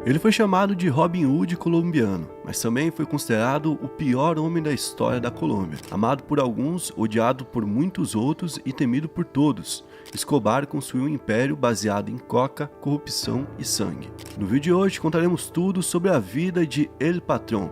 Ele foi chamado de Robin Hood colombiano, mas também foi considerado o pior homem da história da Colômbia. Amado por alguns, odiado por muitos outros e temido por todos, Escobar construiu um império baseado em coca, corrupção e sangue. No vídeo de hoje contaremos tudo sobre a vida de El Patrón.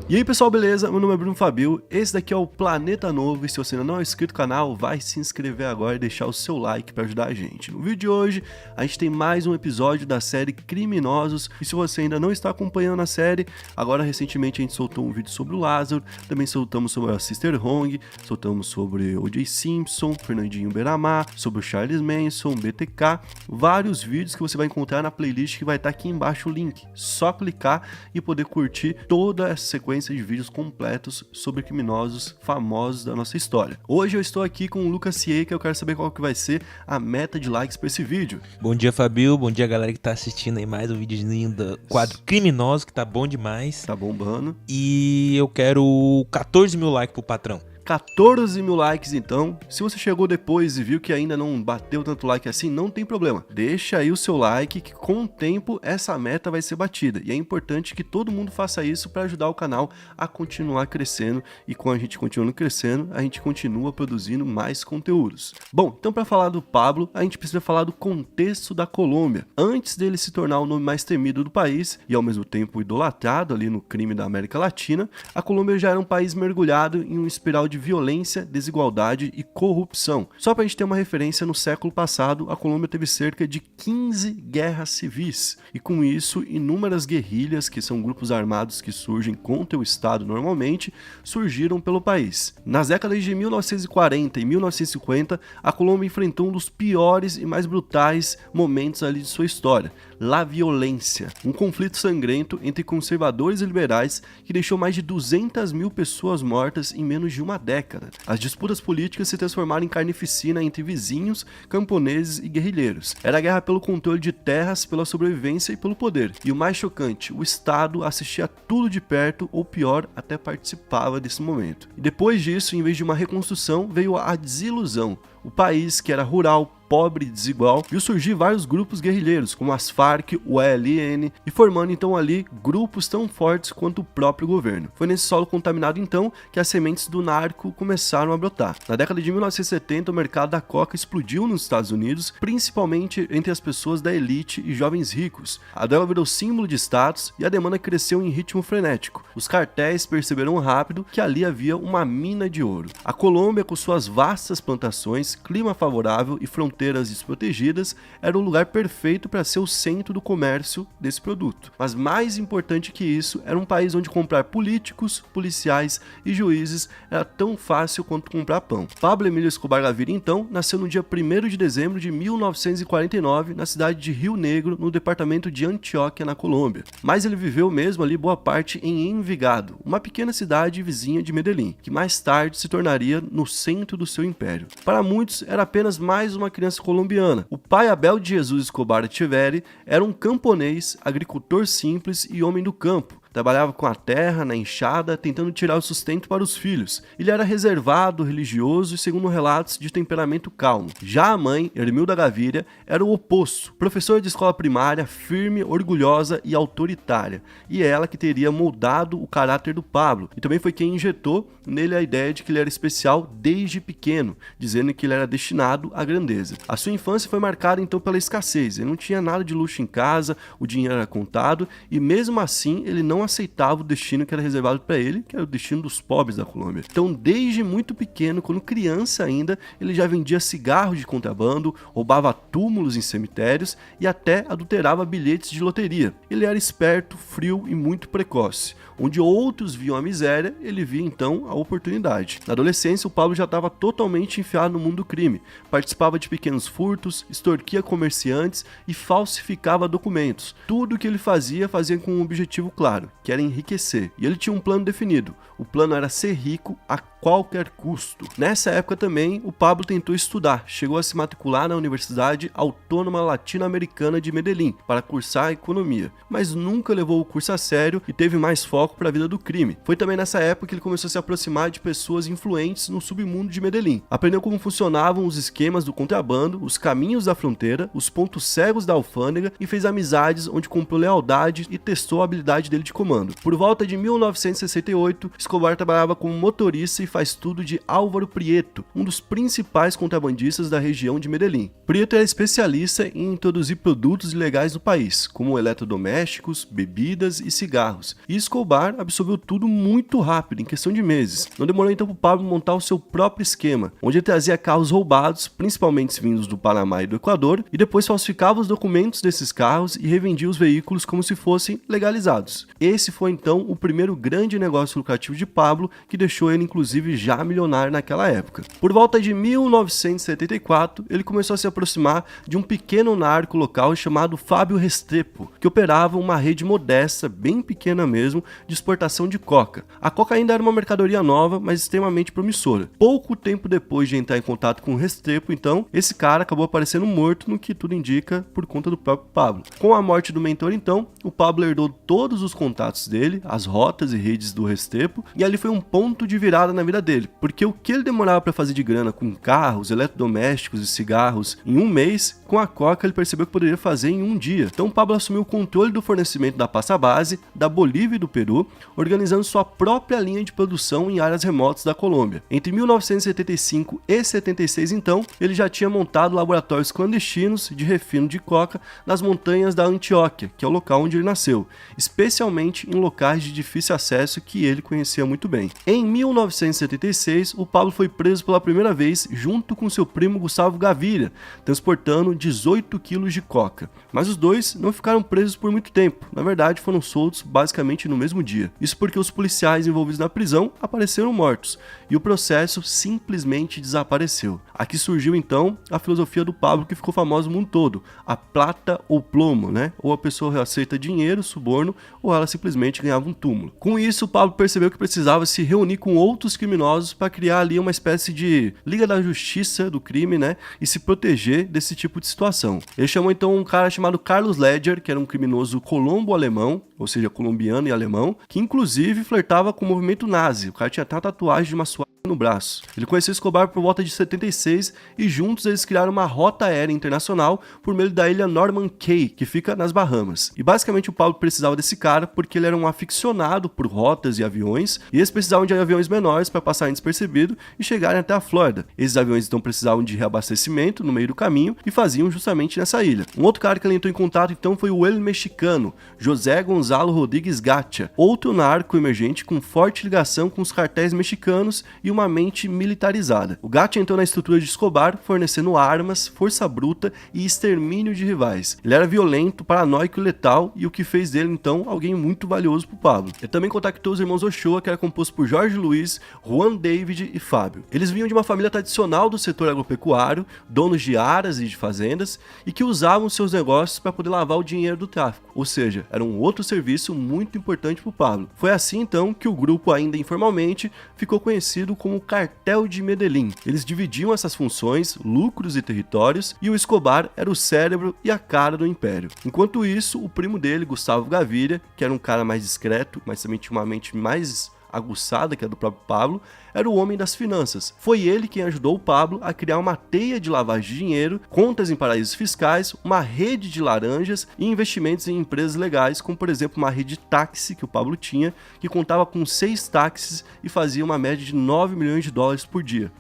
E aí pessoal, beleza? Meu nome é Bruno Fabio, esse daqui é o Planeta Novo e se você ainda não é inscrito no canal, vai se inscrever agora e deixar o seu like para ajudar a gente. No vídeo de hoje, a gente tem mais um episódio da série Criminosos e se você ainda não está acompanhando a série, agora recentemente a gente soltou um vídeo sobre o Lázaro, também soltamos sobre a Sister Hong, soltamos sobre O.J. Simpson, Fernandinho Beiramar, sobre o Charles Manson, BTK, vários vídeos que você vai encontrar na playlist que vai estar aqui embaixo o link. Só clicar e poder curtir toda essa sequência de vídeos completos sobre criminosos famosos da nossa história. Hoje eu estou aqui com o Lucas Sieca, eu quero saber qual que vai ser a meta de likes para esse vídeo. Bom dia, Fabio, bom dia galera que tá assistindo aí mais um videozinho do quadro Criminosos, que tá bom demais. Tá bombando. E eu quero 14 mil likes pro patrão. 14 mil likes então. Se você chegou depois e viu que ainda não bateu tanto like assim, não tem problema. Deixa aí o seu like que com o tempo essa meta vai ser batida. E é importante que todo mundo faça isso para ajudar o canal a continuar crescendo. E com a gente continuando crescendo, a gente continua produzindo mais conteúdos. Bom, então para falar do Pablo, a gente precisa falar do contexto da Colômbia. Antes dele se tornar o nome mais temido do país e ao mesmo tempo idolatrado ali no crime da América Latina, a Colômbia já era um país mergulhado em uma espiral de violência, desigualdade e corrupção. Só para a gente ter uma referência, no século passado, a Colômbia teve cerca de 15 guerras civis, e com isso, inúmeras guerrilhas, que são grupos armados que surgem contra o Estado normalmente, surgiram pelo país. Nas décadas de 1940 e 1950, a Colômbia enfrentou um dos piores e mais brutais momentos ali de sua história, La Violência, um conflito sangrento entre conservadores e liberais que deixou mais de 200 mil pessoas mortas em menos de uma década. As disputas políticas se transformaram em carnificina entre vizinhos, camponeses e guerrilheiros. Era a guerra pelo controle de terras, pela sobrevivência e pelo poder. E o mais chocante, o Estado assistia tudo de perto, ou pior, até participava desse momento. E depois disso, em vez de uma reconstrução, veio a desilusão. O país, que era rural, pobre e desigual, viu surgir vários grupos guerrilheiros, como as Farc, o ELN, e formando então ali grupos tão fortes quanto o próprio governo. Foi nesse solo contaminado então que as sementes do narco começaram a brotar. Na década de 1970, o mercado da coca explodiu nos Estados Unidos, principalmente entre as pessoas da elite e jovens ricos. A droga virou símbolo de status e a demanda cresceu em ritmo frenético. Os cartéis perceberam rápido que ali havia uma mina de ouro. A Colômbia, com suas vastas plantações, clima favorável e fronteiras desprotegidas, era o lugar perfeito para ser o centro do comércio desse produto. Mas mais importante que isso, era um país onde comprar políticos, policiais e juízes era tão fácil quanto comprar pão. Pablo Emílio Escobar Gaviria, então, nasceu no dia 1º de dezembro de 1949, na cidade de Rio Negro, no departamento de Antioquia, na Colômbia. Mas ele viveu mesmo ali boa parte em Envigado, uma pequena cidade vizinha de Medellín, que mais tarde se tornaria no centro do seu império. Para muitos, era apenas mais uma criança colombiana. O pai, Abel de Jesus Escobar Echeverri, era um camponês, agricultor simples e homem do campo. Trabalhava com a terra, na enxada, tentando tirar o sustento para os filhos. Ele era reservado, religioso e, segundo relatos, de temperamento calmo. Já a mãe, Hermilda Gaviria, era o oposto. Professora de escola primária, firme, orgulhosa e autoritária. E ela que teria moldado o caráter do Pablo. E também foi quem injetou nele a ideia de que ele era especial desde pequeno, dizendo que ele era destinado à grandeza. A sua infância foi marcada então pela escassez. Ele não tinha nada de luxo em casa, o dinheiro era contado e mesmo assim ele não aceitava o destino que era reservado para ele, que era o destino dos pobres da Colômbia. Então, desde muito pequeno, quando criança ainda, ele já vendia cigarros de contrabando, roubava túmulos em cemitérios e até adulterava bilhetes de loteria. Ele era esperto, frio e muito precoce. Onde outros viam a miséria, ele via então a oportunidade. Na adolescência, o Pablo já estava totalmente enfiado no mundo do crime, participava de pequenos furtos, extorquia comerciantes e falsificava documentos. Tudo o que ele fazia com um objetivo claro, que era enriquecer. E ele tinha um plano definido. O plano era ser rico a qualquer custo. Nessa época também, o Pablo tentou estudar, chegou a se matricular na Universidade Autônoma Latino-Americana de Medellín para cursar economia, mas nunca levou o curso a sério e teve mais foco para a vida do crime. Foi também nessa época que ele começou a se aproximar de pessoas influentes no submundo de Medellín. Aprendeu como funcionavam os esquemas do contrabando, os caminhos da fronteira, os pontos cegos da alfândega e fez amizades onde comprou lealdade e testou a habilidade dele de comando. Por volta de 1968, Escobar trabalhava como motorista e faz tudo de Álvaro Prieto, um dos principais contrabandistas da região de Medellín. Prieto era especialista em introduzir produtos ilegais no país, como eletrodomésticos, bebidas e cigarros, e Escobar absorveu tudo muito rápido, em questão de meses. Não demorou então para o Pablo montar o seu próprio esquema, onde ele trazia carros roubados, principalmente vindos do Panamá e do Equador, e depois falsificava os documentos desses carros e revendia os veículos como se fossem legalizados. Esse foi então o primeiro grande negócio lucrativo de Pablo, que deixou ele inclusive já milionário naquela época. Por volta de 1974, ele começou a se aproximar de um pequeno narco local chamado Fábio Restrepo, que operava uma rede modesta, bem pequena mesmo, de exportação de coca. A coca ainda era uma mercadoria nova, mas extremamente promissora. Pouco tempo depois de entrar em contato com o Restrepo, então, esse cara acabou aparecendo morto, no que tudo indica por conta do próprio Pablo. Com a morte do mentor, então, o Pablo herdou todos os contatos dele, as rotas e redes do Restrepo, e ali foi um ponto de virada na vida dele, porque o que ele demorava para fazer de grana com carros, eletrodomésticos e cigarros em um mês, com a coca ele percebeu que poderia fazer em um dia. Então o Pablo assumiu o controle do fornecimento da pasta base, da Bolívia e do Peru, organizando sua própria linha de produção em áreas remotas da Colômbia. Entre 1975 e 76, então, ele já tinha montado laboratórios clandestinos de refino de coca nas montanhas da Antioquia, que é o local onde ele nasceu, especialmente em locais de difícil acesso que ele conhecia muito bem. Em 1976, o Pablo foi preso pela primeira vez junto com seu primo Gustavo Gaviria, transportando 18 quilos de coca. Mas os dois não ficaram presos por muito tempo, na verdade foram soltos basicamente no mesmo dia. Isso porque os policiais envolvidos na prisão apareceram mortos e o processo simplesmente desapareceu. Aqui surgiu então a filosofia do Pablo que ficou famosa no mundo todo, a plata ou plomo, né? Ou a pessoa aceita dinheiro, suborno, ou ela simplesmente ganhava um túmulo. Com isso, o Pablo percebeu que precisava se reunir com outros criminosos para criar ali uma espécie de Liga da Justiça do crime, né? E se proteger desse tipo de situação. Ele chamou então um cara chamado Carlos Ledger, que era um criminoso colombo-alemão, ou seja, colombiano e alemão, que inclusive flertava com o movimento nazi. O cara tinha até uma tatuagem de uma suástica no braço. Ele conheceu Escobar por volta de 76 e juntos eles criaram uma rota aérea internacional por meio da ilha Norman Cay, que fica nas Bahamas. E basicamente o Pablo precisava desse cara porque ele era um aficionado por rotas e aviões, e eles precisavam de aviões menores para passarem despercebido e chegarem até a Flórida. Esses aviões então precisavam de reabastecimento no meio do caminho e faziam justamente nessa ilha. Um outro cara que ele entrou em contato então foi o El Mexicano, José Gonzalo Rodrigues Gatia, outro narco emergente com forte ligação com os cartéis mexicanos e uma mente militarizada. O Gatia entrou na estrutura de Escobar, fornecendo armas, força bruta e extermínio de rivais. Ele era violento, paranoico e letal, e o que fez dele então alguém muito valioso para o Pablo. Ele também contactou os irmãos Ochoa, que era composto por Jorge Luiz, Juan David e Fábio. Eles vinham de uma família tradicional do setor agropecuário, donos de aras e de fazendas, e que usavam seus negócios para poder lavar o dinheiro do tráfico. Ou seja, era um outro serviço muito importante para o Pablo. Foi assim então que o grupo, ainda informalmente, ficou conhecido como o Cartel de Medellín. Eles dividiam essas funções, lucros e territórios, e o Escobar era o cérebro e a cara do império. Enquanto isso, o primo dele, Gustavo Gaviria, que era um cara mais discreto, mas também tinha uma mente mais aguçada que a do próprio Pablo, era o homem das finanças. Foi ele quem ajudou o Pablo a criar uma teia de lavagem de dinheiro, contas em paraísos fiscais, uma rede de laranjas e investimentos em empresas legais, como por exemplo uma rede de táxi que o Pablo tinha, que contava com 6 táxis e fazia uma média de 9 milhões de dólares por dia.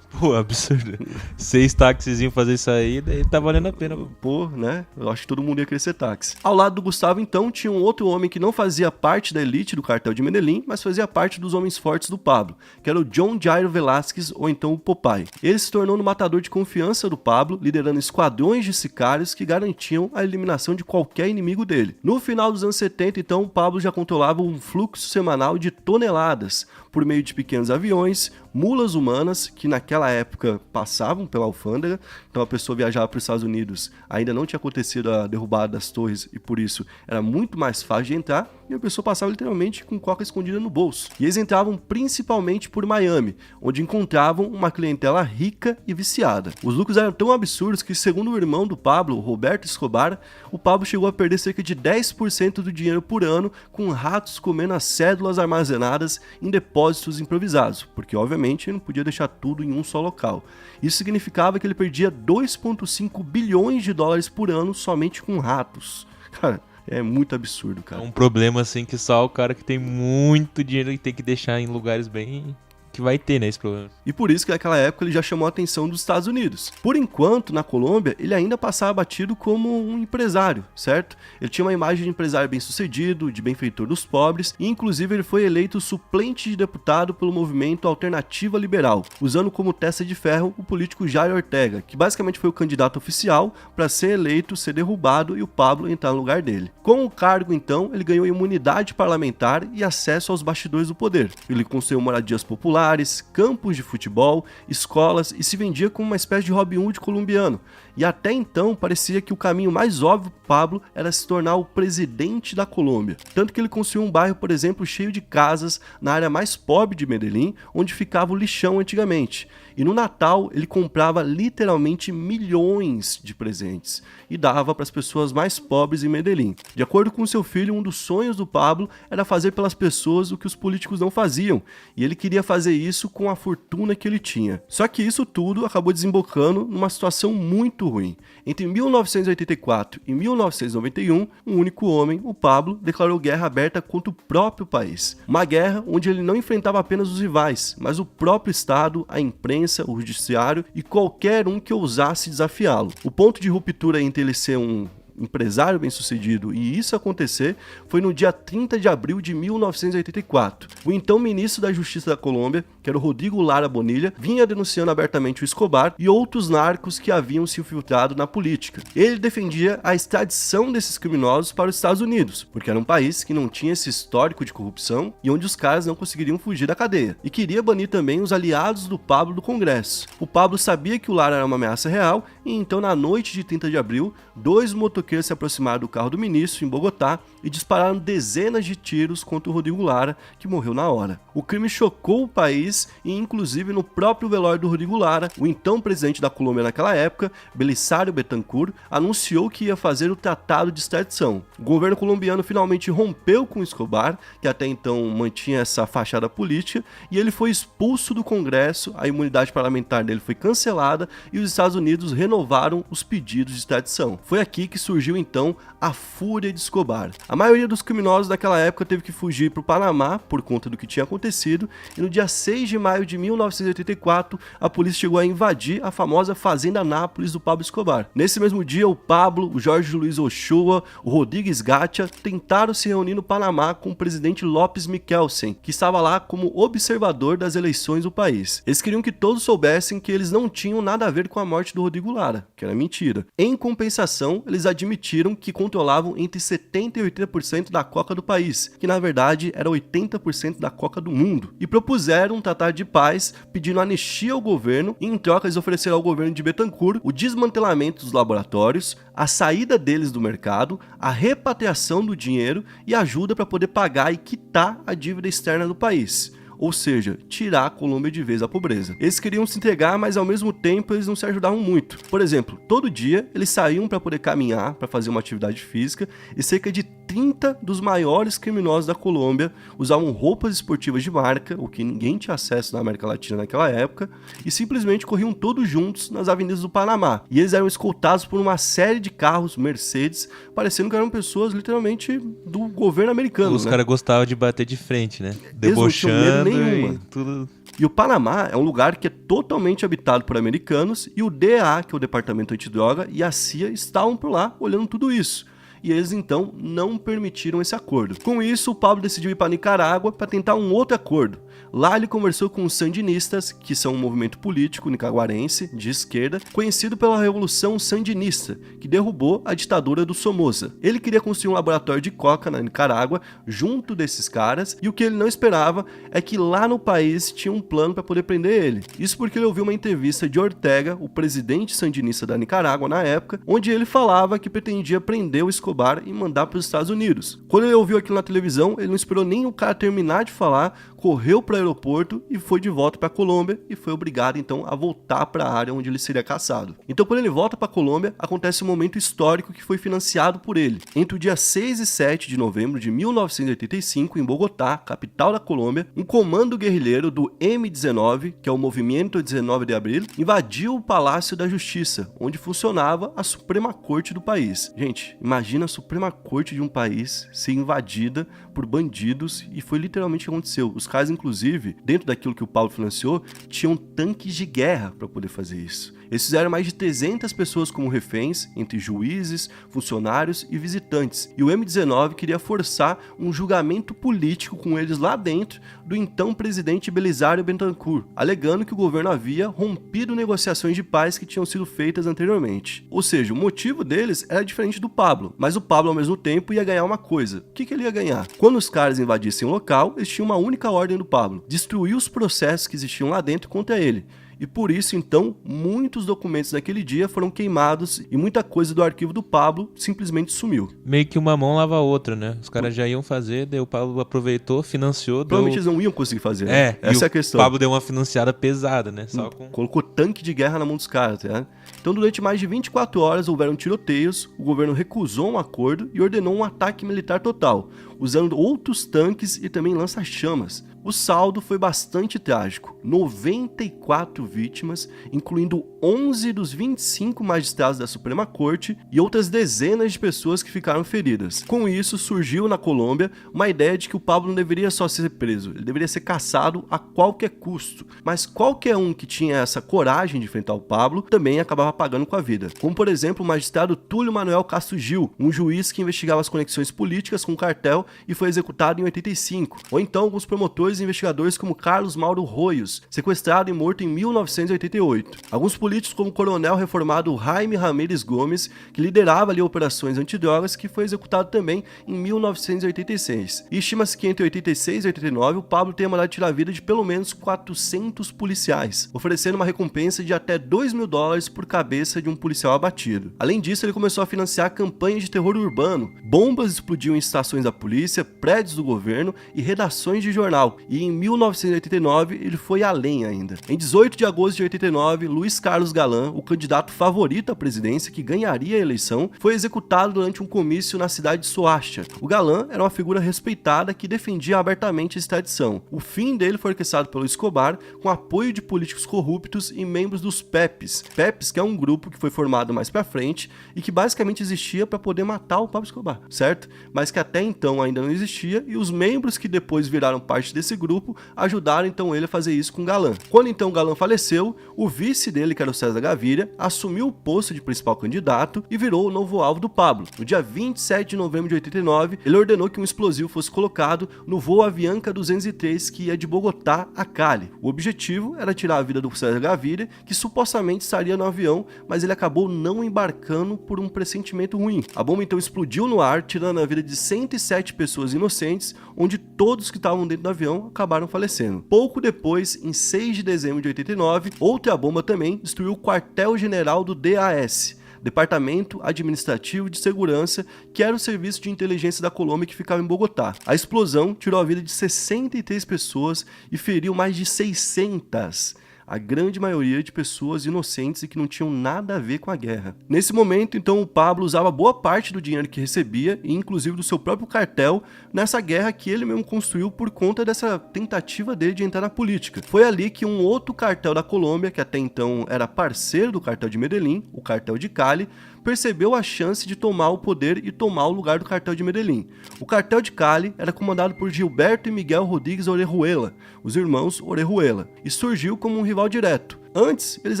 Pô, absurdo. 6 táxizinhos fazer isso aí, daí tá valendo a pena. Pô, né? Eu acho que todo mundo ia querer ser táxi. Ao lado do Gustavo, então, tinha um outro homem que não fazia parte da elite do cartel de Medellín, mas fazia parte dos homens fortes do Pablo, que era o John Jairo Velázquez, ou então o Popeye. Ele se tornou no matador de confiança do Pablo, liderando esquadrões de sicários que garantiam a eliminação de qualquer inimigo dele. No final dos anos 70, então, o Pablo já controlava um fluxo semanal de toneladas, por meio de pequenos aviões, mulas humanas, que naquela época passavam pela alfândega, então a pessoa viajava para os Estados Unidos, ainda não tinha acontecido a derrubada das torres e por isso era muito mais fácil de entrar, e a pessoa passava literalmente com coca escondida no bolso. E eles entravam principalmente por Miami, onde encontravam uma clientela rica e viciada. Os lucros eram tão absurdos que, segundo o irmão do Pablo, Roberto Escobar, o Pablo chegou a perder cerca de 10% do dinheiro por ano, com ratos comendo as cédulas armazenadas em depósitos improvisados, porque obviamente ele não podia deixar tudo em um só local. Isso significava que ele perdia 2,5 bilhões de dólares por ano somente com ratos. Cara, é muito absurdo, cara. É um problema assim que só o cara que tem muito dinheiro tem que deixar em lugares bem... que vai ter, né, esse problema. E por isso que naquela época ele já chamou a atenção dos Estados Unidos. Por enquanto, na Colômbia, ele ainda passava batido como um empresário, certo? Ele tinha uma imagem de empresário bem-sucedido, de benfeitor dos pobres, e inclusive ele foi eleito suplente de deputado pelo movimento Alternativa Liberal, usando como testa de ferro o político Jair Ortega, que basicamente foi o candidato oficial para ser eleito, ser derrubado e o Pablo entrar no lugar dele. Com o cargo, então, ele ganhou imunidade parlamentar e acesso aos bastidores do poder. Ele construiu moradias populares, campos de futebol, escolas e se vendia como uma espécie de Robin Hood colombiano. E até então parecia que o caminho mais óbvio para Pablo era se tornar o presidente da Colômbia. Tanto que ele construiu um bairro, por exemplo, cheio de casas na área mais pobre de Medellín, onde ficava o lixão antigamente. E no Natal ele comprava literalmente milhões de presentes e dava para as pessoas mais pobres em Medellín. De acordo com seu filho, um dos sonhos do Pablo era fazer pelas pessoas o que os políticos não faziam, e ele queria fazer isso com a fortuna que ele tinha. Só que isso tudo acabou desembocando numa situação muito ruim. Entre 1984 e 1991, um único homem, o Pablo, declarou guerra aberta contra o próprio país. Uma guerra onde ele não enfrentava apenas os rivais, mas o próprio Estado, a imprensa, o judiciário e qualquer um que ousasse desafiá-lo. O ponto de ruptura entre ele ser um empresário bem-sucedido e isso acontecer foi no dia 30 de abril de 1984. O então ministro da Justiça da Colômbia, que era o Rodrigo Lara Bonilla, vinha denunciando abertamente o Escobar e outros narcos que haviam se infiltrado na política. Ele defendia a extradição desses criminosos para os Estados Unidos, porque era um país que não tinha esse histórico de corrupção e onde os caras não conseguiriam fugir da cadeia. E queria banir também os aliados do Pablo do Congresso. O Pablo sabia que o Lara era uma ameaça real e então, na noite de 30 de abril, dois motoqueiros se aproximaram do carro do ministro em Bogotá e dispararam dezenas de tiros contra o Rodrigo Lara, que morreu na hora. O crime chocou o país e, inclusive, no próprio velório do Rodrigo Lara, o então presidente da Colômbia naquela época, Belisário Betancur, anunciou que ia fazer o tratado de extradição. O governo colombiano finalmente rompeu com Escobar, que até então mantinha essa fachada política, e ele foi expulso do Congresso, a imunidade parlamentar dele foi cancelada e os Estados Unidos renovaram os pedidos de extradição. Foi aqui que surgiu então a fúria de Escobar. A maioria dos criminosos daquela época teve que fugir para o Panamá por conta do que tinha acontecido, e no dia 6 de maio de 1984 a polícia chegou a invadir a famosa Fazenda Nápoles do Pablo Escobar. Nesse mesmo dia, o Pablo, o Jorge Luiz Ochoa, o Rodrigues Gatia tentaram se reunir no Panamá com o presidente Lopes Michelsen, que estava lá como observador das eleições do país. Eles queriam que todos soubessem que eles não tinham nada a ver com a morte do Rodrigo Lara, que era mentira. Em compensação, eles admitiram que controlavam entre 70% e 80% da coca do país, que na verdade era 80% da coca do mundo, e propuseram um tratado de paz pedindo anistia ao governo, e em troca eles ofereceram ao governo de Betancur o desmantelamento dos laboratórios, a saída deles do mercado, a repatriação do dinheiro e ajuda para poder pagar e quitar a dívida externa do país. Ou seja, tirar a Colômbia de vez da pobreza. Eles queriam se entregar, mas ao mesmo tempo eles não se ajudavam muito. Por exemplo, todo dia eles saíam para poder caminhar, para fazer uma atividade física, e cerca de 30 dos maiores criminosos da Colômbia usavam roupas esportivas de marca, o que ninguém tinha acesso na América Latina naquela época, e simplesmente corriam todos juntos nas avenidas do Panamá. E eles eram escoltados por uma série de carros Mercedes, parecendo que eram pessoas literalmente do governo americano. Os caras gostavam de bater de frente, né? Debochando e tudo. E o Panamá é um lugar que é totalmente habitado por americanos, e o DEA, que é o Departamento Antidroga, e a CIA estavam por lá olhando tudo isso. E eles então não permitiram esse acordo. Com isso, o Pablo decidiu ir para Nicarágua para tentar um outro acordo. Lá ele conversou com os sandinistas, que são um movimento político nicaragüense de esquerda, conhecido pela Revolução Sandinista, que derrubou a ditadura do Somoza. Ele queria construir um laboratório de coca na Nicarágua, junto desses caras, e o que ele não esperava é que lá no país tinha um plano para poder prender ele. Isso porque ele ouviu uma entrevista de Ortega, o presidente sandinista da Nicarágua na época, onde ele falava que pretendia prender o Escobar e mandar para os Estados Unidos. Quando ele ouviu aquilo na televisão, ele não esperou nem o cara terminar de falar, correu para o aeroporto e foi de volta para a Colômbia, e foi obrigado então a voltar para a área onde ele seria caçado. Então quando ele volta para a Colômbia, acontece um momento histórico que foi financiado por ele. Entre o dia 6 e 7 de novembro de 1985, em Bogotá, capital da Colômbia, um comando guerrilheiro do M19, que é o Movimento 19 de Abril, invadiu o Palácio da Justiça, onde funcionava a Suprema Corte do país. Gente, imagina a Suprema Corte de um país ser invadida por bandidos, e foi literalmente o que aconteceu. Os caras, inclusive, dentro daquilo que o Pablo financiou, tinham tanques de guerra para poder fazer isso. Eles fizeram mais de 300 pessoas como reféns, entre juízes, funcionários e visitantes. E o M19 queria forçar um julgamento político com eles lá dentro do então presidente Belisário Betancur, alegando que o governo havia rompido negociações de paz que tinham sido feitas anteriormente. Ou seja, o motivo deles era diferente do Pablo, mas o Pablo ao mesmo tempo ia ganhar uma coisa. O que ele ia ganhar? Quando os caras invadissem o local, eles tinham uma única ordem do Pablo: destruir os processos que existiam lá dentro contra ele. E por isso, então, muitos documentos daquele dia foram queimados e muita coisa do arquivo do Pablo simplesmente sumiu. Meio que uma mão lava a outra, né? Os caras já iam fazer, daí o Pablo aproveitou, financiou. Provavelmente eles não iam conseguir fazer, né? Essa é a questão. O Pablo deu uma financiada pesada, né? Colocou tanque de guerra na mão dos caras, né? Então, durante mais de 24 horas houveram tiroteios, o governo recusou um acordo e ordenou um ataque militar total, usando outros tanques e também lança-chamas. O saldo foi bastante trágico: 94 vítimas, incluindo 11 dos 25 magistrados da Suprema Corte e outras dezenas de pessoas que ficaram feridas. Com isso, surgiu na Colômbia uma ideia de que o Pablo não deveria só ser preso, ele deveria ser caçado a qualquer custo. Mas qualquer um que tinha essa coragem de enfrentar o Pablo também acabava pagando com a vida. Como, por exemplo, o magistrado Túlio Manuel Castro Gil, um juiz que investigava as conexões políticas com o cartel e foi executado em 85. Ou então alguns promotores e investigadores como Carlos Mauro Royos, sequestrado e morto em 1988. Alguns políticos como o coronel reformado Jaime Ramírez Gomes, que liderava ali operações antidrogas, que foi executado também em 1986. E estima-se que entre 86 e 89 o Pablo tenha mandado tirar a vida de pelo menos 400 policiais, oferecendo uma recompensa de até $2.000 por cabeça de um policial abatido. Além disso, ele começou a financiar campanhas de terror urbano, bombas explodiam em estações da polícia, prédios do governo e redações de jornal, e em 1989 ele foi além ainda. Em 18 de agosto de 89, Luiz Carlos Galán, o candidato favorito à presidência que ganharia a eleição, foi executado durante um comício na cidade de Soacha. O Galán era uma figura respeitada que defendia abertamente a extradição. O fim dele foi orquestrado pelo Escobar, com apoio de políticos corruptos e membros dos PEPs. PEPs, que é um grupo que foi formado mais pra frente e que basicamente existia para poder matar o Pablo Escobar, certo? Mas que até então ainda não existia, e os membros que depois viraram parte desse grupo ajudaram então ele a fazer isso com Galán. Quando então Galán faleceu, o vice dele, que era o César Gaviria, assumiu o posto de principal candidato e virou o novo alvo do Pablo. No dia 27 de novembro de 89, ele ordenou que um explosivo fosse colocado no voo Avianca 203 que ia de Bogotá a Cali. O objetivo era tirar a vida do César Gaviria, que supostamente estaria no avião, mas ele acabou não embarcando por um pressentimento ruim. A bomba então explodiu no ar, tirando a vida de 107 pessoas inocentes, onde todos que estavam dentro do avião acabaram falecendo. Pouco depois, em 6 de dezembro de 89, outra bomba também destruiu o quartel-general do DAS, Departamento Administrativo de Segurança, que era o serviço de inteligência da Colômbia que ficava em Bogotá. A explosão tirou a vida de 63 pessoas e feriu mais de 600. a grande maioria de pessoas inocentes e que não tinham nada a ver com a guerra. Nesse momento, então, o Pablo usava boa parte do dinheiro que recebia, e inclusive do seu próprio cartel, nessa guerra que ele mesmo construiu por conta dessa tentativa dele de entrar na política. Foi ali que um outro cartel da Colômbia, que até então era parceiro do cartel de Medellín, o cartel de Cali, percebeu a chance de tomar o poder e tomar o lugar do cartel de Medellín. O cartel de Cali era comandado por Gilberto e Miguel Rodrigues Orejuela, os irmãos Orejuela, e surgiu como um rival direto. Antes, eles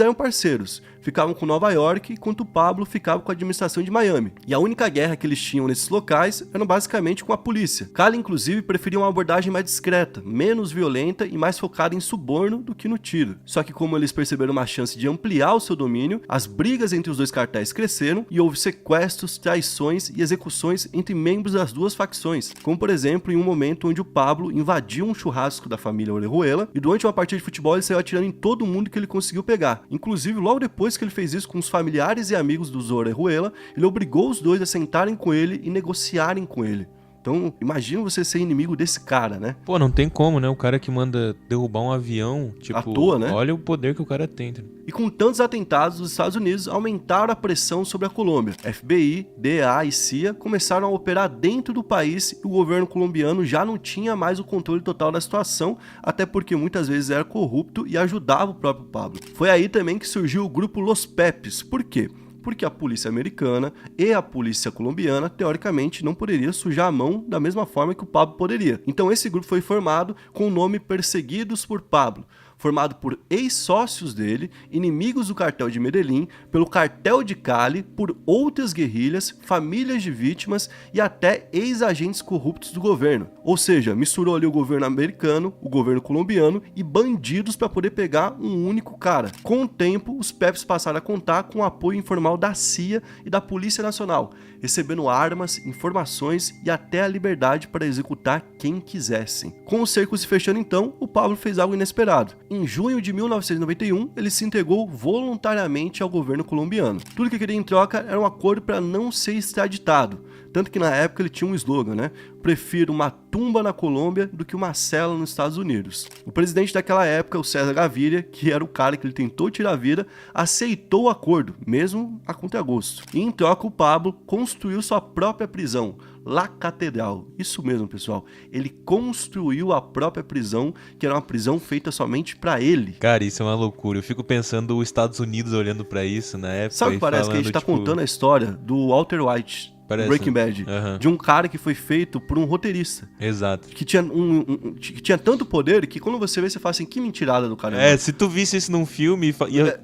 eram parceiros, ficavam com Nova York, enquanto o Pablo ficava com a administração de Miami. E a única guerra que eles tinham nesses locais era basicamente com a polícia. Cali, inclusive, preferia uma abordagem mais discreta, menos violenta e mais focada em suborno do que no tiro. Só que como eles perceberam uma chance de ampliar o seu domínio, as brigas entre os dois cartéis cresceram e houve sequestros, traições e execuções entre membros das duas facções, como por exemplo em um momento onde o Pablo invadiu um churrasco da família Orejuela e durante uma partida de futebol ele saiu atirando em todo mundo que ele conseguiu pegar. Inclusive, logo depois que ele fez isso com os familiares e amigos do Orejuela, ele obrigou os dois a sentarem com ele e negociarem com ele. Então, imagina você ser inimigo desse cara, né? Pô, não tem como, né? O cara que manda derrubar um avião, tipo, à toa, né? Olha o poder que o cara tem. E com tantos atentados, os Estados Unidos aumentaram a pressão sobre a Colômbia. FBI, DEA e CIA começaram a operar dentro do país e o governo colombiano já não tinha mais o controle total da situação, até porque muitas vezes era corrupto e ajudava o próprio Pablo. Foi aí também que surgiu o grupo Los Pepes. Por quê? Porque a polícia americana e a polícia colombiana, teoricamente, não poderia sujar a mão da mesma forma que o Pablo poderia. Então esse grupo foi formado com o nome Perseguidos por Pablo, formado por ex-sócios dele, inimigos do cartel de Medellín, pelo cartel de Cali, por outras guerrilhas, famílias de vítimas e até ex-agentes corruptos do governo. Ou seja, misturou ali o governo americano, o governo colombiano e bandidos para poder pegar um único cara. Com o tempo, os Pepes passaram a contar com o apoio informal da CIA e da Polícia Nacional, recebendo armas, informações e até a liberdade para executar quem quisessem. Com o cerco se fechando então, o Pablo fez algo inesperado. Em junho de 1991, ele se entregou voluntariamente ao governo colombiano. Tudo que queria em troca era um acordo para não ser extraditado. Tanto que na época ele tinha um slogan, né? Prefiro uma tumba na Colômbia do que uma cela nos Estados Unidos. O presidente daquela época, o César Gaviria, que era o cara que ele tentou tirar a vida, aceitou o acordo, mesmo a contragosto. E em troca o Pablo construiu sua própria prisão, La Catedral. Isso mesmo, pessoal. Ele construiu a própria prisão, que era uma prisão feita somente pra ele. Cara, isso é uma loucura. Eu fico pensando os Estados Unidos olhando pra isso na época. Sabe o que parece falando, que a gente tá contando a história do Walter White, Parece. Breaking Bad, de um cara que foi feito por um roteirista. Exato. Que tinha tanto poder que quando você vê, você fala assim, que mentirada do cara. É, se tu visse isso num filme,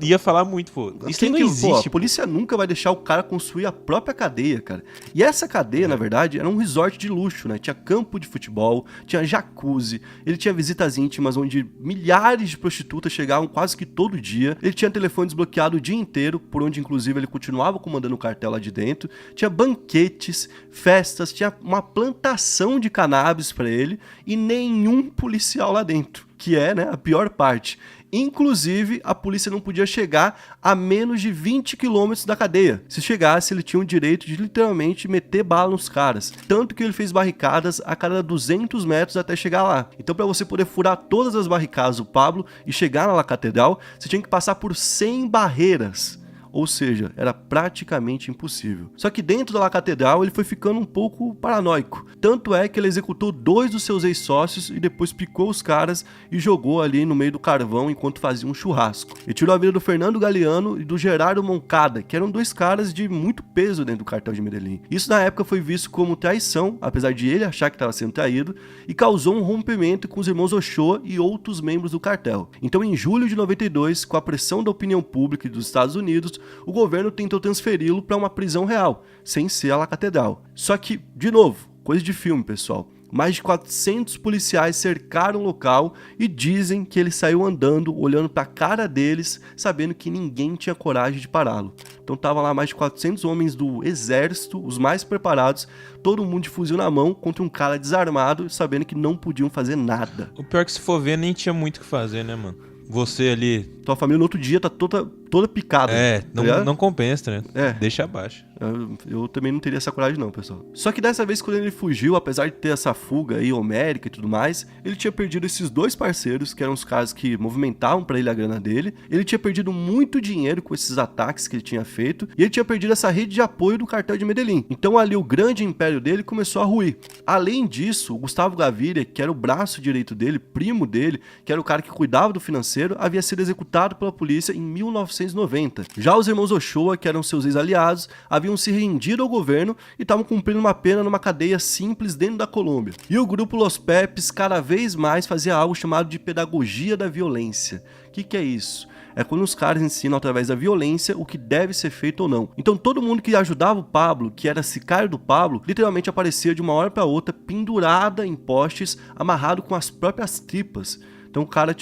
ia falar muito, pô. Isso não existe. A polícia nunca vai deixar o cara construir a própria cadeia, cara. E essa cadeia, na verdade, era um resort de luxo, né? Tinha campo de futebol, tinha jacuzzi, ele tinha visitas íntimas onde milhares de prostitutas chegavam quase que todo dia. Ele tinha telefone desbloqueado o dia inteiro, por onde inclusive ele continuava comandando o cartel lá de dentro. Tinha banquetes, festas, tinha uma plantação de cannabis pra ele e nenhum policial lá dentro, que é, né, a pior parte. Inclusive, a polícia não podia chegar a menos de 20 quilômetros da cadeia. Se chegasse, ele tinha o direito de literalmente meter bala nos caras. Tanto que ele fez barricadas a cada 200 metros até chegar lá. Então, para você poder furar todas as barricadas do Pablo e chegar na La Catedral, você tinha que passar por 100 barreiras. Ou seja, era praticamente impossível. Só que dentro da La Catedral ele foi ficando um pouco paranoico. Tanto é que ele executou 2 dos seus ex-sócios e depois picou os caras e jogou ali no meio do carvão enquanto fazia um churrasco. E tirou a vida do Fernando Galeano e do Gerardo Moncada, que eram 2 caras de muito peso dentro do cartel de Medellín. Isso na época foi visto como traição, apesar de ele achar que estava sendo traído, e causou um rompimento com os irmãos Ochoa e outros membros do cartel. Então em julho de 92, com a pressão da opinião pública dos Estados Unidos, o governo tentou transferi-lo para uma prisão real, sem ser a La Catedral. Só que, de novo, coisa de filme, pessoal. Mais de 400 policiais cercaram o local e dizem que ele saiu andando, olhando para a cara deles, sabendo que ninguém tinha coragem de pará-lo. Então tava lá mais de 400 homens do exército, os mais preparados, todo mundo de fuzil na mão, contra um cara desarmado, sabendo que não podiam fazer nada. O pior é que se for ver, nem tinha muito o que fazer, né, mano? Você ali... Tua família no outro dia tá toda toda picada. Não compensa, né? Deixa abaixo. Eu também não teria essa coragem não, pessoal. Só que dessa vez, quando ele fugiu, apesar de ter essa fuga aí homérica e tudo mais, ele tinha perdido esses 2 parceiros, que eram os caras que movimentavam pra ele a grana dele. Ele tinha perdido muito dinheiro com esses ataques que ele tinha feito, e ele tinha perdido essa rede de apoio do cartel de Medellín. Então ali o grande império dele começou a ruir. Além disso, o Gustavo Gaviria, que era o braço direito dele, primo dele, que era o cara que cuidava do financeiro, havia sido executado pela polícia em 1990. Já os irmãos Ochoa, que eram seus ex-aliados, haviam se rendido ao governo e estavam cumprindo uma pena numa cadeia simples dentro da Colômbia. E o grupo Los Pepes cada vez mais fazia algo chamado de pedagogia da violência. O que é isso? É quando os caras ensinam através da violência o que deve ser feito ou não. Então todo mundo que ajudava o Pablo, que era sicário do Pablo, literalmente aparecia de uma hora pra outra pendurada em postes, amarrado com as próprias tripas. Então o cara,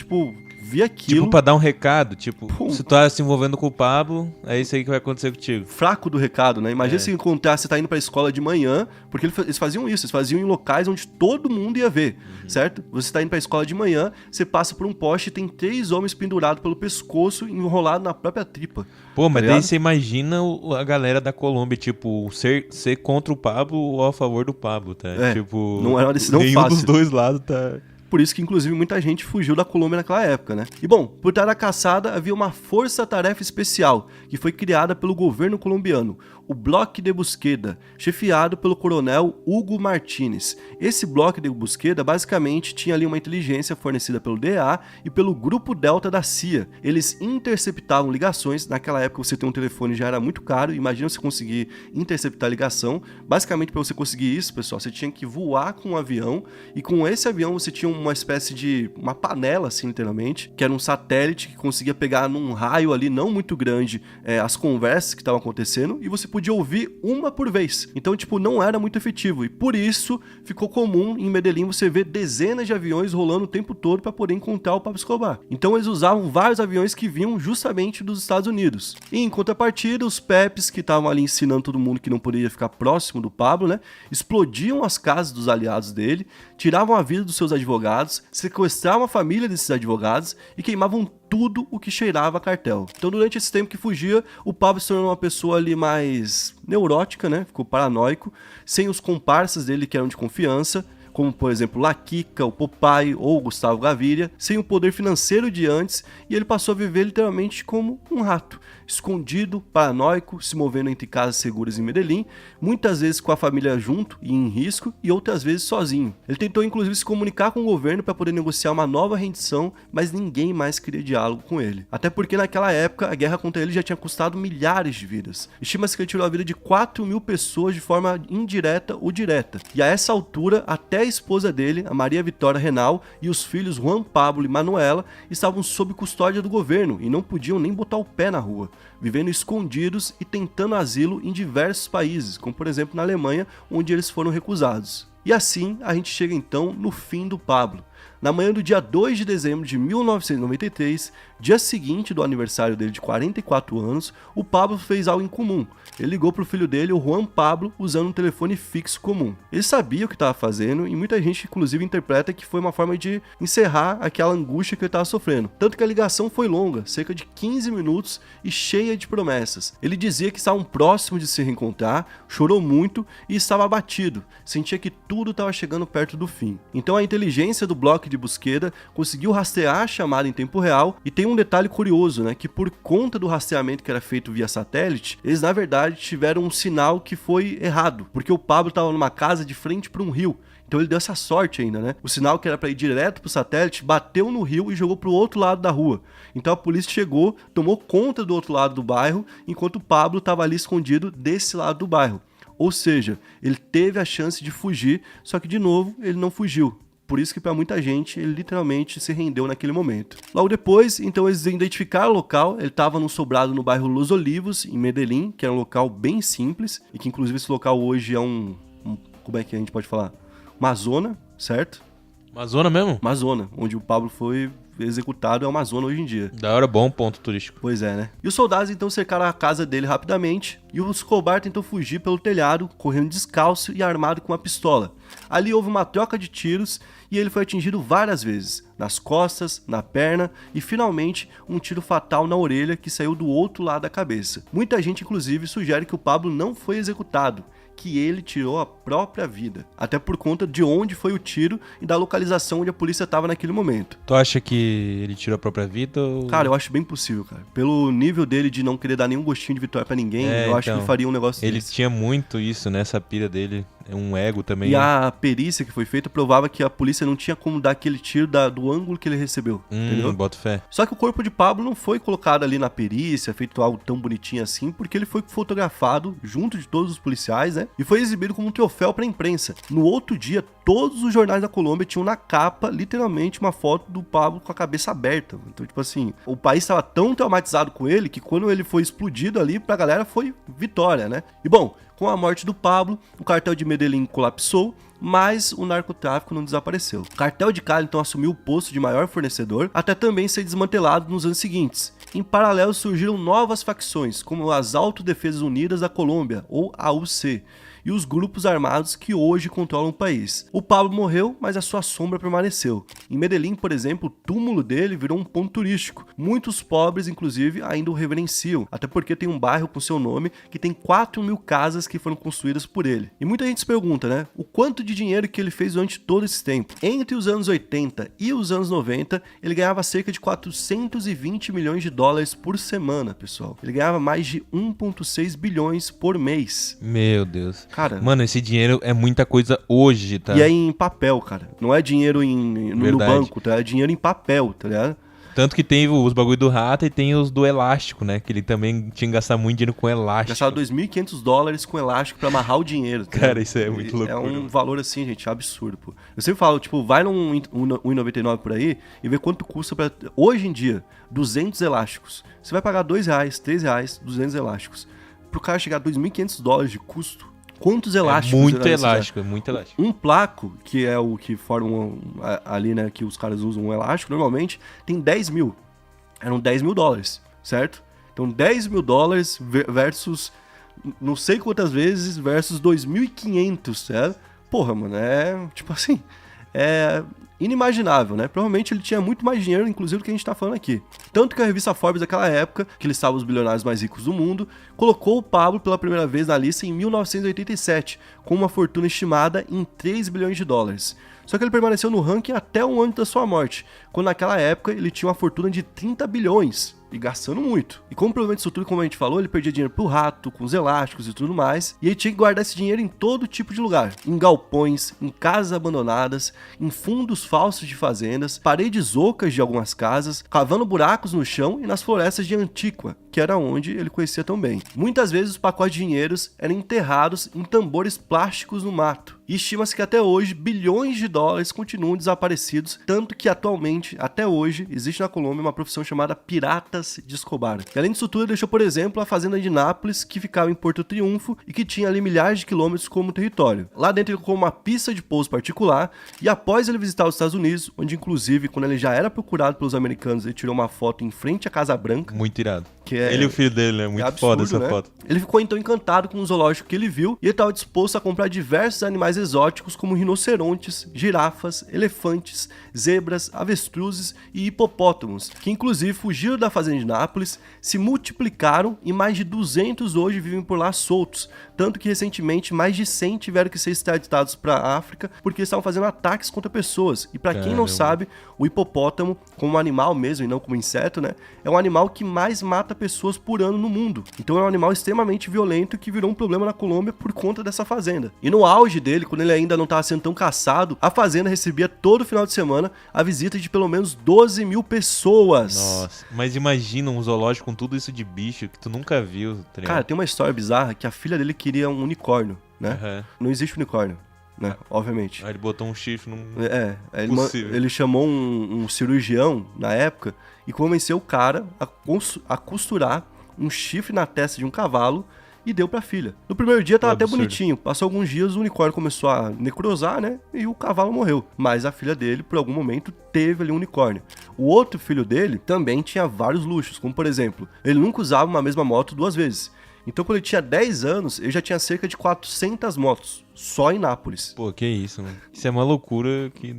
via aquilo... Tipo, pra dar um recado, se tu tá se envolvendo com o Pablo, é isso aí que vai acontecer contigo. Fraco do recado, né? Imagina se encontrar, você tá indo pra escola de manhã, porque eles faziam isso, eles faziam em locais onde todo mundo ia ver, certo? Você tá indo pra escola de manhã, você passa por um poste e tem 3 homens pendurados pelo pescoço, enrolados na própria tripa. Pô, mas daí você imagina a galera da Colômbia, ser contra o Pablo ou a favor do Pablo, tá? Não era uma decisão fácil. Nenhum dos dois lados tá... Por isso que, inclusive, muita gente fugiu da Colômbia naquela época, né? E, bom, por trás da caçada havia uma força-tarefa especial que foi criada pelo governo colombiano, o Bloque de Busqueda, chefiado pelo coronel Hugo Martínez. Esse Bloque de Busqueda, basicamente, tinha ali uma inteligência fornecida pelo DEA e pelo Grupo Delta da CIA. Eles interceptavam ligações. Naquela época, você ter um telefone já era muito caro. Imagina você conseguir interceptar ligação. Basicamente, para você conseguir isso, pessoal, você tinha que voar com um avião, e com esse avião você tinha uma espécie de uma panela, assim, literalmente, que era um satélite que conseguia pegar num raio ali não muito grande as conversas que estavam acontecendo, e você podia ouvir uma por vez. Então, não era muito efetivo, e por isso ficou comum em Medellín você ver dezenas de aviões rolando o tempo todo para poder encontrar o Pablo Escobar. Então eles usavam vários aviões que vinham justamente dos Estados Unidos. E em contrapartida, os Pepes, que estavam ali ensinando todo mundo que não poderia ficar próximo do Pablo, né, explodiam as casas dos aliados dele, tiravam a vida dos seus advogados, sequestravam a família desses advogados e queimavam tudo o que cheirava a cartel. Então, durante esse tempo que fugia, o Pablo se tornou uma pessoa ali mais neurótica, né? Ficou paranoico, sem os comparsas dele que eram de confiança, como por exemplo La Kika, o Popeye ou o Gustavo Gaviria, sem o poder financeiro de antes, e ele passou a viver literalmente como um rato, escondido, paranoico, se movendo entre casas seguras em Medellín, muitas vezes com a família junto e em risco, e outras vezes sozinho. Ele tentou inclusive se comunicar com o governo para poder negociar uma nova rendição, mas ninguém mais queria diálogo com ele. Até porque naquela época a guerra contra ele já tinha custado milhares de vidas. Estima-se que ele tirou a vida de 4.000 pessoas de forma indireta ou direta. E a essa altura, até a esposa dele, a Maria Vitória Renal, e os filhos Juan Pablo e Manuela estavam sob custódia do governo e não podiam nem botar o pé na rua, vivendo escondidos e tentando asilo em diversos países, como por exemplo na Alemanha, onde eles foram recusados. E assim a gente chega então no fim do Pablo. Na manhã do dia 2 de dezembro de 1993, dia seguinte do aniversário dele de 44 anos, o Pablo fez algo incomum. Ele ligou para o filho dele, o Juan Pablo, usando um telefone fixo comum. Ele sabia o que estava fazendo e muita gente inclusive interpreta que foi uma forma de encerrar aquela angústia que ele estava sofrendo. Tanto que a ligação foi longa, cerca de 15 minutos e cheia de promessas. Ele dizia que estavam próximos de se reencontrar, chorou muito e estava abatido, sentia que tudo estava chegando perto do fim. Então a inteligência do Bloque de Busqueda conseguiu rastrear a chamada em tempo real, e tem um detalhe curioso, né, que por conta do rastreamento que era feito via satélite, eles na verdade tiveram um sinal que foi errado, porque o Pablo estava numa casa de frente para um rio. Então ele deu essa sorte ainda, né? O sinal que era para ir direto pro satélite bateu no rio e jogou pro outro lado da rua. Então a polícia chegou, tomou conta do outro lado do bairro, enquanto o Pablo estava ali escondido desse lado do bairro. Ou seja, ele teve a chance de fugir, só que de novo ele não fugiu. Por isso que para muita gente ele literalmente se rendeu naquele momento. Logo depois, então eles identificaram o local. Ele estava num sobrado no bairro Los Olivos, em Medellín, que era um local bem simples, e que inclusive esse local hoje é como é que a gente pode falar? Uma zona, certo? Uma zona mesmo? Uma zona, onde o Pablo foi executado, é uma zona hoje em dia. Da hora, bom ponto turístico. Pois é, né? E os soldados então cercaram a casa dele rapidamente, e o Escobar tentou fugir pelo telhado, correndo descalço e armado com uma pistola. Ali houve uma troca de tiros, e ele foi atingido várias vezes, nas costas, na perna e finalmente um tiro fatal na orelha que saiu do outro lado da cabeça. Muita gente inclusive sugere que o Pablo não foi executado, que ele tirou a própria vida, até por conta de onde foi o tiro e da localização onde a polícia estava naquele momento. Tu acha que ele tirou a própria vida ou... Cara, eu acho bem possível, cara. Pelo nível dele de não querer dar nenhum gostinho de vitória pra ninguém, eu acho que ele faria um negócio ele desse. Tinha muito isso, né? Essa pira dele. É um ego também. E a perícia que foi feita provava que a polícia não tinha como dar aquele tiro do ângulo que ele recebeu, entendeu? Boto fé. Só que o corpo de Pablo não foi colocado ali na perícia, feito algo tão bonitinho assim, porque ele foi fotografado junto de todos os policiais, né? E foi exibido como um troféu pra imprensa. No outro dia, todos os jornais da Colômbia tinham na capa, literalmente, uma foto do Pablo com a cabeça aberta. Então, tipo assim, o país estava tão traumatizado com ele que quando ele foi explodido ali, pra galera foi vitória, né? E bom, com a morte do Pablo, o cartel de Medellín colapsou, mas o narcotráfico não desapareceu. O cartel de Cali então assumiu o posto de maior fornecedor, até também ser desmantelado nos anos seguintes. Em paralelo surgiram novas facções, como as Autodefesas Unidas da Colômbia, ou AUC, e os grupos armados que hoje controlam o país. O Pablo morreu, mas a sua sombra permaneceu. Em Medellín, por exemplo, o túmulo dele virou um ponto turístico. Muitos pobres, inclusive, ainda o reverenciam, até porque tem um bairro com seu nome que tem 4.000 casas que foram construídas por ele. E muita gente se pergunta, né, o quanto de dinheiro que ele fez durante todo esse tempo. Entre os anos 80 e os anos 90, ele ganhava cerca de 420 milhões de dólares por semana, pessoal. Ele ganhava mais de 1,6 bilhões por mês. Meu Deus. Cara, mano, esse dinheiro é muita coisa hoje, tá? E é em papel, cara. Não é dinheiro no banco, tá? É dinheiro em papel, tá ligado? Tanto que tem os bagulho do rato e tem os do elástico, né? Que ele também tinha que gastar muito dinheiro com elástico. Gastava $2.500 com elástico pra amarrar o dinheiro. Tá? Cara, isso é muito loucura. É um valor assim, gente, absurdo, pô. Eu sempre falo, tipo, vai num 1,99 por aí e vê quanto custa pra... Hoje em dia, 200 elásticos. Você vai pagar R$2, R$3, 200 elásticos. Pro cara chegar a $2.500 de custo, quantos elásticos? Muito elástico, muito elástico. Um placo, que é o que forma ali, né, que os caras usam um elástico, normalmente tem 10 mil. Eram $10.000, certo? Então $10.000 versus não sei quantas vezes versus 2.500, certo? Porra, mano, é tipo assim, é inimaginável, né? Provavelmente ele tinha muito mais dinheiro, inclusive, do que a gente tá falando aqui. Tanto que a revista Forbes daquela época, que listava os bilionários mais ricos do mundo, colocou o Pablo pela primeira vez na lista em 1987, com uma fortuna estimada em 3 bilhões de dólares. Só que ele permaneceu no ranking até um ano da sua morte, quando naquela época ele tinha uma fortuna de 30 bilhões. E gastando muito. E como provavelmente isso tudo, como a gente falou, ele perdia dinheiro pro rato, com os elásticos e tudo mais. E ele tinha que guardar esse dinheiro em todo tipo de lugar. Em galpões, em casas abandonadas, em fundos falsos de fazendas, paredes ocas de algumas casas, cavando buracos no chão e nas florestas de Antíqua, que era onde ele conhecia tão bem. Muitas vezes os pacotes de dinheiros eram enterrados em tambores plásticos no mato. E estima-se que até hoje bilhões de dólares continuam desaparecidos, tanto que atualmente, até hoje, existe na Colômbia uma profissão chamada piratas de Escobar. E além disso tudo, ele deixou, por exemplo, a fazenda de Nápoles, que ficava em Porto Triunfo e que tinha ali milhares de quilômetros como território. Lá dentro ele colocou uma pista de pouso particular e após ele visitar os Estados Unidos, onde inclusive quando ele já era procurado pelos americanos, ele tirou uma foto em frente à Casa Branca. Muito irado. Que é, ele e o filho dele, né? Muito absurdo, foda essa né? foto. Ele ficou então encantado com o zoológico que ele viu e ele estava disposto a comprar diversos animais exóticos como rinocerontes, girafas, elefantes, zebras, avestruzes e hipopótamos, que inclusive fugiram da fazenda de Nápoles, se multiplicaram e mais de 200 hoje vivem por lá soltos, tanto que recentemente mais de 100 tiveram que ser extraditados para a África porque estavam fazendo ataques contra pessoas. E para quem não sabe, o hipopótamo, como animal mesmo e não como inseto, né, é um animal que mais mata pessoas por ano no mundo. Então é um animal extremamente violento que virou um problema na Colômbia por conta dessa fazenda. E no auge dele, quando ele ainda não estava sendo tão caçado, a fazenda recebia todo final de semana a visita de pelo menos 12 mil pessoas. Nossa, mas imagina um zoológico com tudo isso de bicho que tu nunca viu. Tá Cara, tem uma história bizarra que a filha dele queria um unicórnio, né? Uhum. Não existe unicórnio, né? Obviamente. Aí ele botou um chifre num... Ele chamou um cirurgião na época e convenceu o cara a costurar um chifre na testa de um cavalo e deu pra filha. No primeiro dia tava até bonitinho. Passou alguns dias, o unicórnio começou a necrosar, né? E o cavalo morreu. Mas a filha dele, por algum momento, teve ali um unicórnio. O outro filho dele também tinha vários luxos, como por exemplo, ele nunca usava uma mesma moto 2 vezes. Então quando ele tinha 10 anos, ele já tinha cerca de 400 motos, só em Nápoles. Pô, que isso, mano. Isso é uma loucura que...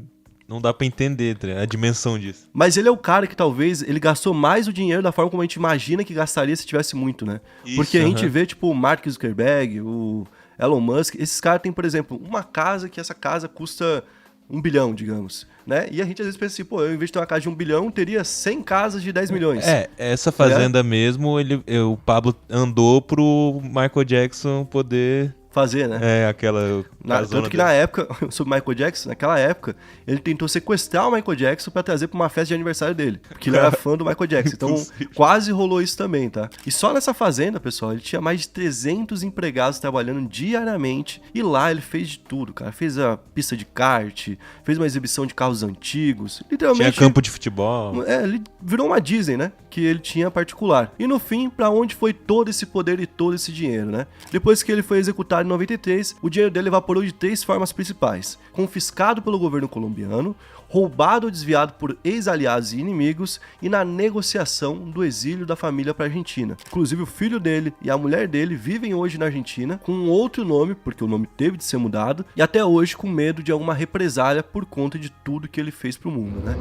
Não dá pra entender a dimensão disso. Mas ele é o cara que talvez ele gastou mais o dinheiro da forma como a gente imagina que gastaria se tivesse muito, né? Isso, porque a gente vê, tipo, o Mark Zuckerberg, o Elon Musk, esses caras têm, por exemplo, uma casa que essa casa custa 1 bilhão, digamos, né? E a gente às vezes pensa assim, pô, eu em vez de ter uma casa de 1 bilhão, teria 100 casas de 10 milhões. Essa fazenda mesmo, o Pablo andou pro Michael Jackson poder... Fazer, né? Aquela... Tanto que na época, sobre o Michael Jackson, naquela época, ele tentou sequestrar o Michael Jackson pra trazer pra uma festa de aniversário dele. Porque ele era fã do Michael Jackson. Então, quase rolou isso também, tá? E só nessa fazenda, pessoal, ele tinha mais de 300 empregados trabalhando diariamente. E lá ele fez de tudo, cara. Fez a pista de kart, fez uma exibição de carros antigos. Literalmente... Tinha campo de futebol. Ele virou uma Disney, né? Que ele tinha particular. E no fim, pra onde foi todo esse poder e todo esse dinheiro, né? Depois que ele foi executado em 93, o dinheiro dele evaporou de 3 formas principais: confiscado pelo governo colombiano, roubado ou desviado por ex-aliados e inimigos, e na negociação do exílio da família para a Argentina. Inclusive o filho dele e a mulher dele vivem hoje na Argentina com um outro nome, porque o nome teve de ser mudado, e até hoje com medo de alguma represália por conta de tudo que ele fez pro mundo, né?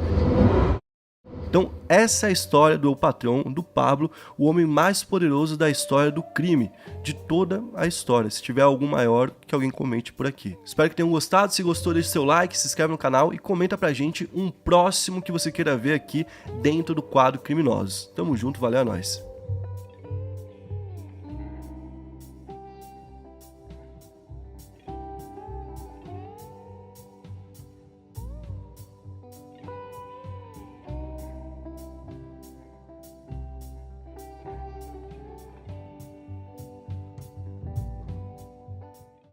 Então, essa é a história do El Patrón, do Pablo, o homem mais poderoso da história do crime, de toda a história. Se tiver algum maior, que alguém comente por aqui. Espero que tenham gostado. Se gostou, deixe seu like, se inscreve no canal e comenta pra gente um próximo que você queira ver aqui dentro do quadro Criminosos. Tamo junto, valeu, é nóis.